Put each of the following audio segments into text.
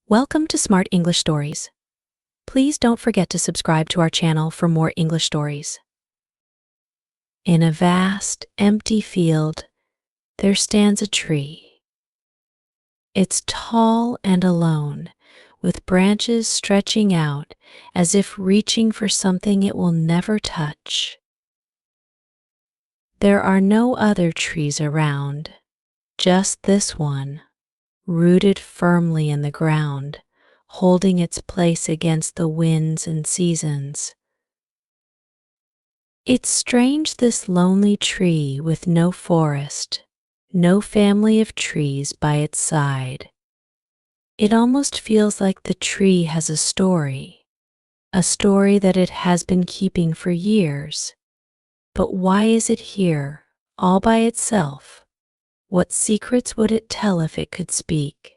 Welcome to Smart English Stories. Please don't forget to subscribe to our channel for more English stories. In a vast, empty field, there stands a tree. It's tall and alone, with branches stretching out as if reaching for something it will never touch. There are no other trees around, just this one, rooted firmly in the ground, holding its place against the winds and seasons. It's strange, this lonely tree with no forest, no family of trees by its side. It almost feels like the tree has a story that it has been keeping for years. But why is it here, all by itself? What secrets would it tell if it could speak?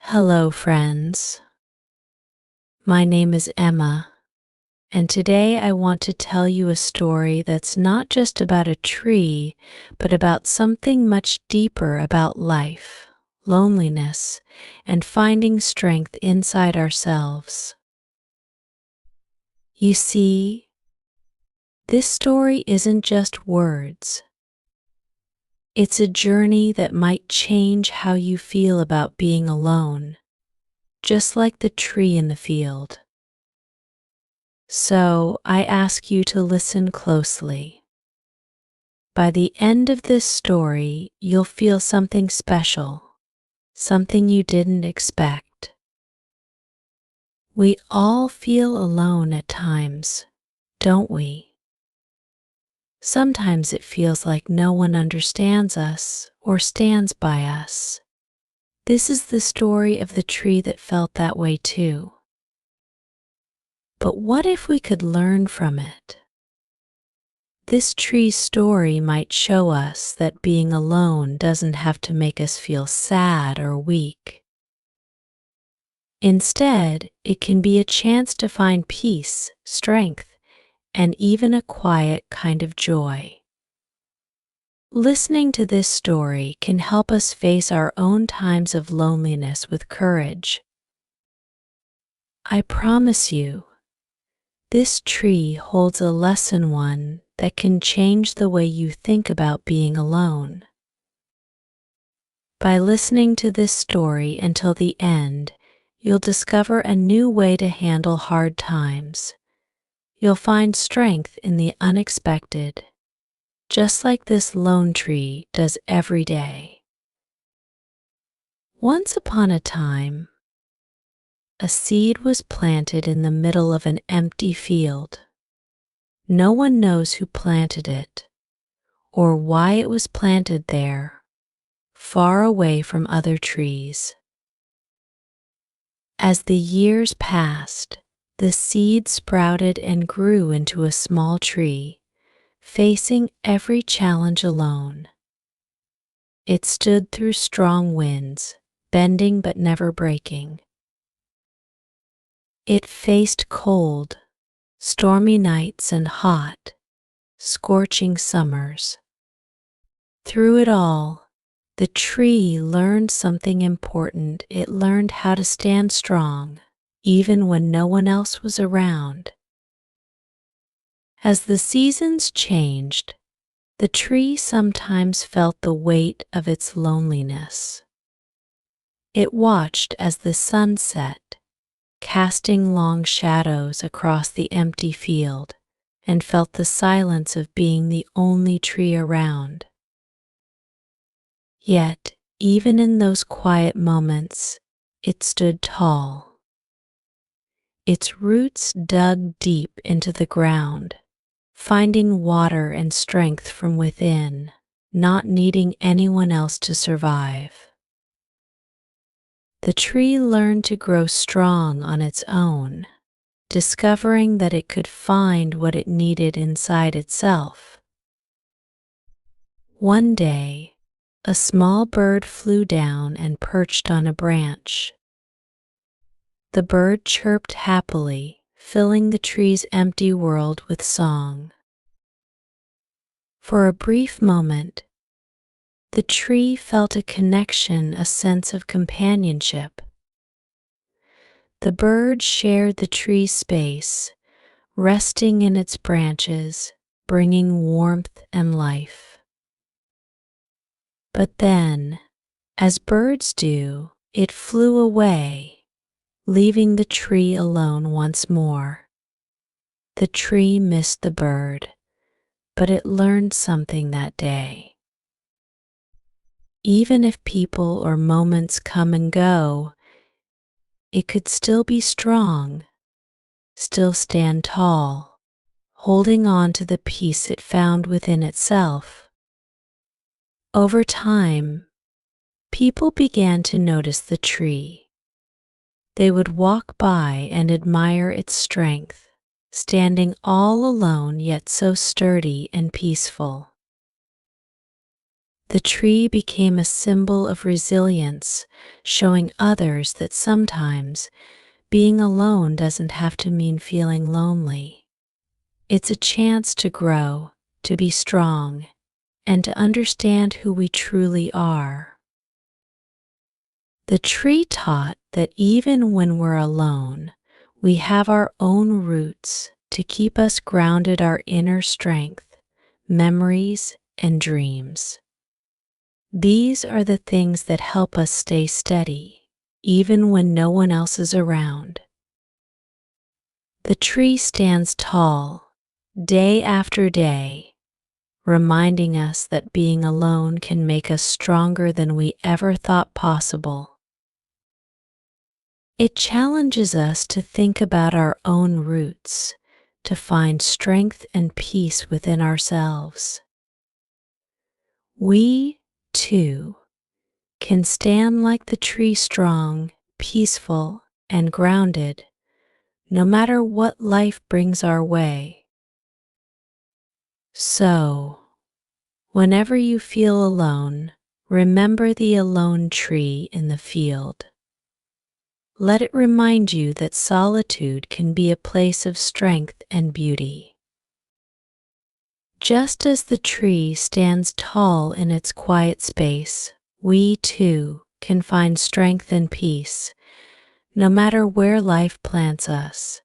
Hello, friends. My name is Emma, and today I want to tell you a story that's not just about a tree, but about something much deeper, about life, loneliness, and finding strength inside ourselves. You see, this story isn't just words. It's a journey that might change how you feel about being alone, just like the tree in the field. So I ask you to listen closely. By the end of this story, you'll feel something special, something you didn't expect. We all feel alone at times, don't we? Sometimes it feels like no one understands us or stands by us. This is the story of the tree that felt that way too. But what if we could learn from it? This tree's story might show us that being alone doesn't have to make us feel sad or weak. Instead, it can be a chance to find peace, strength, and even a quiet kind of joy. Listening to this story can help us face our own times of loneliness with courage. I promise you, this tree holds a lesson that can change the way you think about being alone. By listening to this story until the end, you'll discover a new way to handle hard times. You'll find strength in the unexpected, just like this lone tree does every day. Once upon a time, a seed was planted in the middle of an empty field. No one knows who planted it, or why it was planted there, far away from other trees. As the years passed, the seed sprouted and grew into a small tree, facing every challenge alone. It stood through strong winds, bending but never breaking. It faced cold, stormy nights and hot, scorching summers. Through it all, the tree learned something important. It learned how to stand strong, even when no one else was around. As the seasons changed, the tree sometimes felt the weight of its loneliness. It watched as the sun set, casting long shadows across the empty field, and felt the silence of being the only tree around. Yet, even in those quiet moments, it stood tall. Its roots dug deep into the ground, finding water and strength from within, not needing anyone else to survive. The tree learned to grow strong on its own, discovering that it could find what it needed inside itself. One day, a small bird flew down and perched on a branch. The bird chirped happily, filling the tree's empty world with song. For a brief moment, The tree felt a connection, a sense of companionship. The bird shared the tree's space, resting in its branches, bringing warmth and life. But then, as birds do, it flew away, leaving the tree alone once more. The tree missed the bird, but it learned something that day. Even if people or moments come and go, it could still be strong, still stand tall, holding on to the peace it found within itself. Over time, people began to notice the tree. They would walk by and admire its strength, standing all alone yet so sturdy and peaceful. The tree became a symbol of resilience, showing others that sometimes being alone doesn't have to mean feeling lonely. It's a chance to grow, to be strong, and to understand who we truly are. The tree taught that even when we're alone, we have our own roots to keep us grounded, our inner strength, memories, and dreams. These are the things that help us stay steady, even when no one else is around. The tree stands tall, day after day, reminding us that being alone can make us stronger than we ever thought possible. It challenges us to think about our own roots, to find strength and peace within ourselves. We, too, can stand like the tree, strong, peaceful, and grounded, no matter what life brings our way. So, whenever you feel alone, remember the alone tree in the field. Let it remind you that solitude can be a place of strength and beauty. Just as the tree stands tall in its quiet space, we too can find strength and peace, no matter where life plants us.